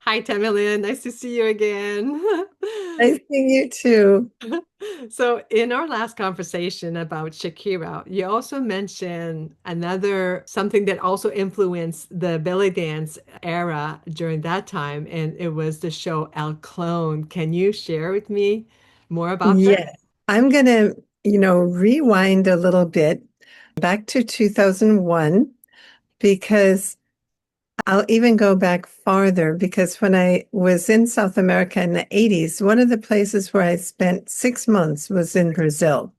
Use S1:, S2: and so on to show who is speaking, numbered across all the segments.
S1: Hi, Tamalyn. Nice to see you again.
S2: Nice seeing you too.
S1: So, in our last conversation about Shakira, you also mentioned another something that also influenced the belly dance era during that time, and it was the show El Clone. Can you share with me more about that?
S2: Yeah, I'm gonna, rewind a little bit back to 2001 because I'll even go back farther because when I was in South America in the 80s, one of the places where I spent 6 months was in Brazil.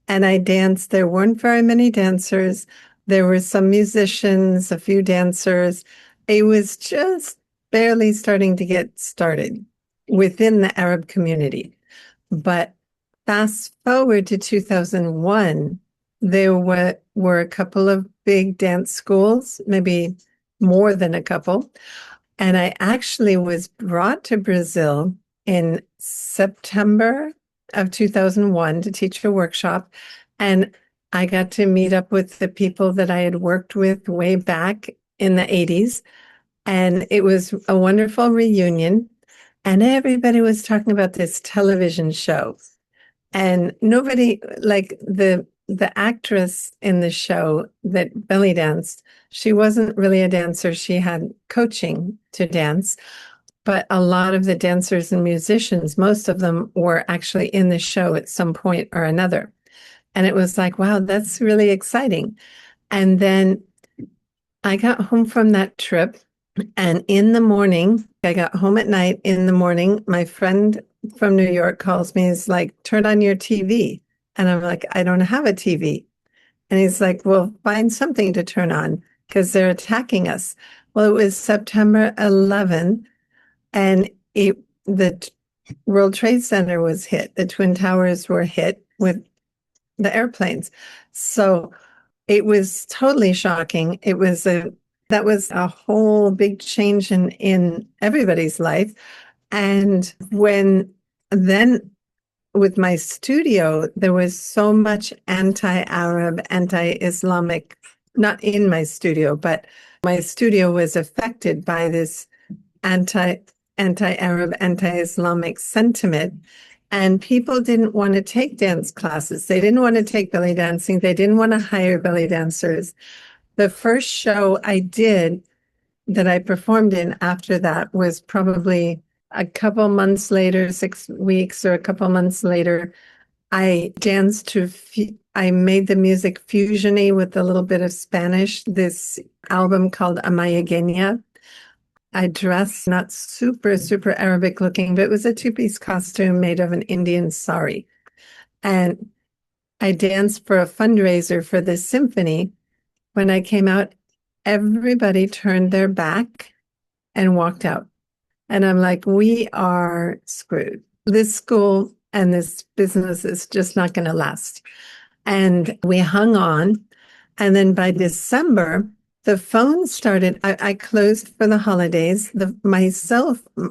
S2: And I danced. There weren't very many dancers. There were some musicians, a few dancers. It was just barely starting to get started within the Arab community. But fast forward to 2001, there were a couple of big dance schools, maybe more than a couple. And I actually was brought to Brazil in September of 2001 to teach a workshop. And I got to meet up with the people that I had worked with way back in the 80s. And it was a wonderful reunion. And everybody was talking about this television show. And nobody, like the actress in the show that belly danced, she wasn't really a dancer. She had coaching to dance, but a lot of the dancers and musicians, most of them were actually in the show at some point or another. And it was like, wow, that's really exciting. And then I got home from that trip, and in the morning, I got home at night. In the morning, my friend from New York calls me. He's like, turn on your TV. And I'm like, I don't have a TV. And he's like, well, find something to turn on because they're attacking us. Well, it was September 11th, and the World Trade Center was hit. The Twin Towers were hit with the airplanes. So it was totally shocking. That was a whole big change in everybody's life. And when then with my studio, there was so much anti-Arab, anti-Islamic, not in my studio, but my studio was affected by this anti anti-Arab, anti-Islamic sentiment. And people didn't want to take dance classes. They didn't want to take belly dancing. They didn't want to hire belly dancers. The first show I did that I performed in after that was probably a couple months later, 6 weeks or a couple months later. I danced I made the music fusiony with a little bit of Spanish, this album called Amayegueña. I dressed not super, super Arabic looking, but it was a two-piece costume made of an Indian sari. And I danced for a fundraiser for the symphony. When I came out, everybody turned their back and walked out. And I'm like, we are screwed. This school and this business is just not going to last. And we hung on. And then by December, the phone started. I closed for the holidays.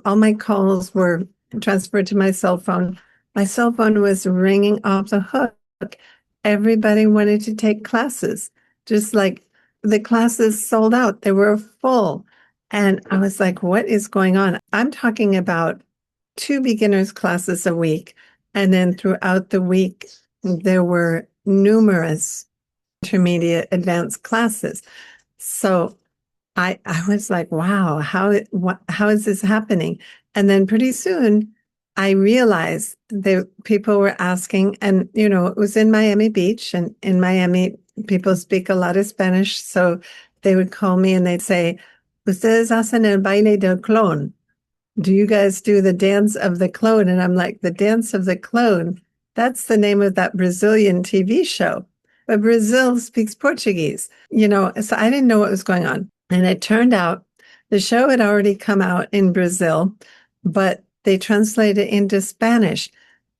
S2: All my calls were transferred to my cell phone. My cell phone was ringing off the hook. Everybody wanted to take classes, just like the classes sold out. They were full. And I was like, what is going on? I'm talking about two beginners classes a week. And then throughout the week, there were numerous intermediate advanced classes. So I was like, wow, how is this happening? And then pretty soon I realized that people were asking, and it was in Miami Beach, and in Miami, people speak a lot of Spanish. So they would call me and they'd say, Ustedes hacen el baile del clon. Do you guys do the dance of the clone? And I'm like, the dance of the clone, that's the name of that Brazilian TV show. But Brazil speaks Portuguese, so I didn't know what was going on. And it turned out the show had already come out in Brazil, but they translated it into Spanish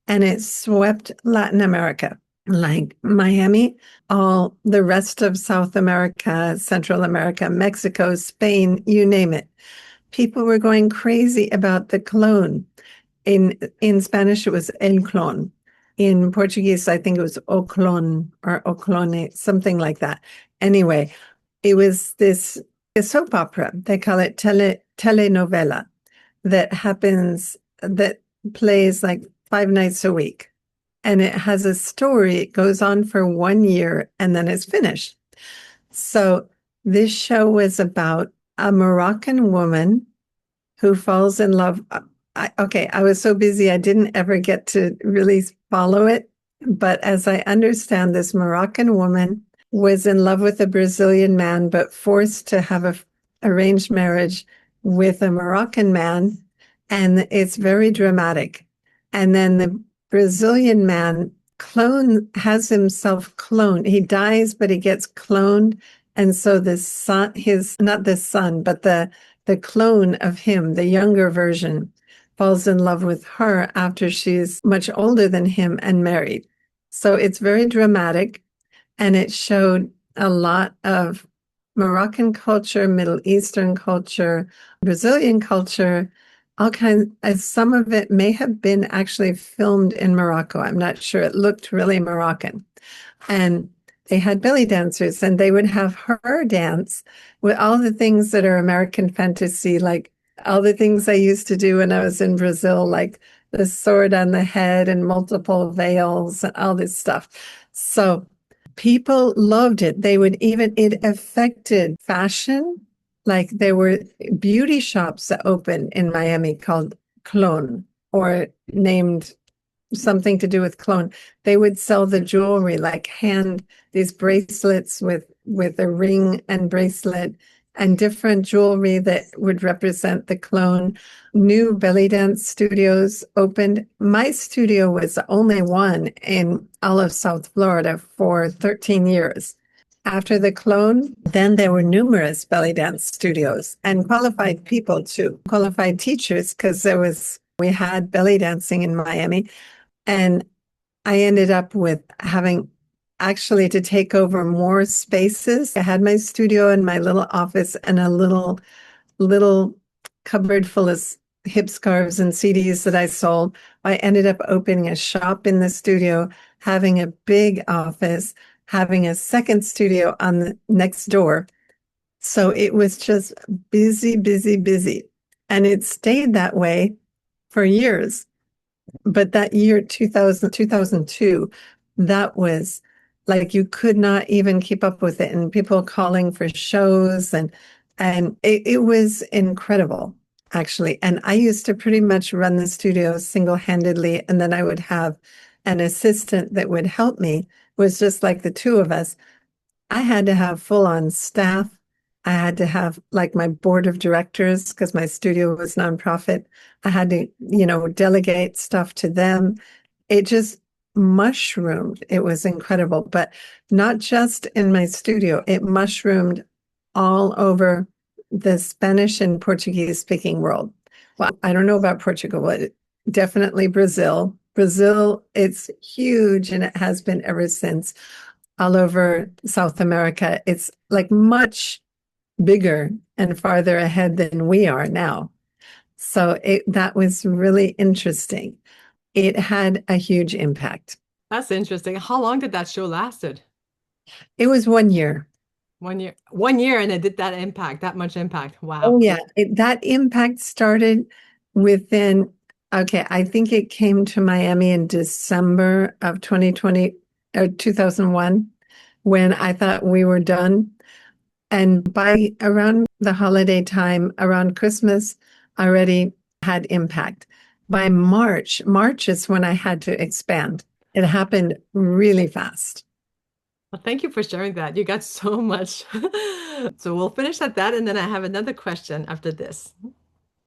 S2: and it swept Latin America, like Miami, all the rest of South America, Central America, Mexico, Spain, you name it. People were going crazy about the clone. In Spanish, it was el clon. In Portuguese, I think it was o clon or o clone, something like that. Anyway, it was a soap opera. They call it telenovela. that happens that plays like 5 nights a week. And it has a story. It goes on for 1 year and then it's finished. So this show was about a Moroccan woman who falls in love. I was so busy, I didn't ever get to really follow it. But as I understand, this Moroccan woman was in love with a Brazilian man, but forced to have a arranged marriage with a Moroccan man. And it's very dramatic. And then the Brazilian man has himself cloned. He dies, but he gets cloned. And so the son, not the son, but the clone of him, the younger version, falls in love with her after she's much older than him and married. So it's very dramatic. And it showed a lot of Moroccan culture, Middle Eastern culture, Brazilian culture, all kinds. Some of it may have been actually filmed in Morocco. I'm not sure. It looked really Moroccan. And they had belly dancers, and they would have her dance with all the things that are American fantasy, like all the things I used to do when I was in Brazil, like the sword on the head and multiple veils and all this stuff. So people loved it. It affected fashion. Like there were beauty shops that opened in Miami called Clon or named something to do with Clone. They would sell the jewelry, like these bracelets with a ring and bracelet and different jewelry that would represent the clone. New belly dance studios opened. My studio was the only one in all of South Florida for 13 years. After the clone, then there were numerous belly dance studios and qualified people too, qualified teachers, because we had belly dancing in Miami. And I ended up with having actually to take over more spaces. I had my studio and my little office and a little cupboard full of hip scarves and CDs that I sold. I ended up opening a shop in the studio, having a big office, having a second studio on the next door. So it was just busy, busy, busy. And it stayed that way for years. But that year, 2002, that was like you could not even keep up with it. And people calling for shows and it was incredible, actually. And I used to pretty much run the studio single-handedly. And then I would have an assistant that would help me. It was just like the two of us. I had to have full-on staff. I had to have like my board of directors because my studio was nonprofit. I had to, delegate stuff to them. It just mushroomed. It was incredible, but not just in my studio. It mushroomed all over the Spanish and Portuguese speaking world. Well, I don't know about Portugal, but definitely Brazil. Brazil, it's huge and it has been ever since. All over South America, it's like much bigger and farther ahead than we are now. So that was really interesting. It had a huge impact.
S1: That's interesting. How long did that show lasted?
S2: It was 1 year.
S1: 1 year. 1 year and it did that much impact. Wow.
S2: Oh, yeah. That impact started within, okay, I think it came to Miami in December of 2020 or 2001 when I thought we were done. And by around the holiday time, around Christmas, I already had impact. By March is when I had to expand. It happened really fast.
S1: Well, thank you for sharing that. You got so much. So we'll finish at that, and then I have another question after this.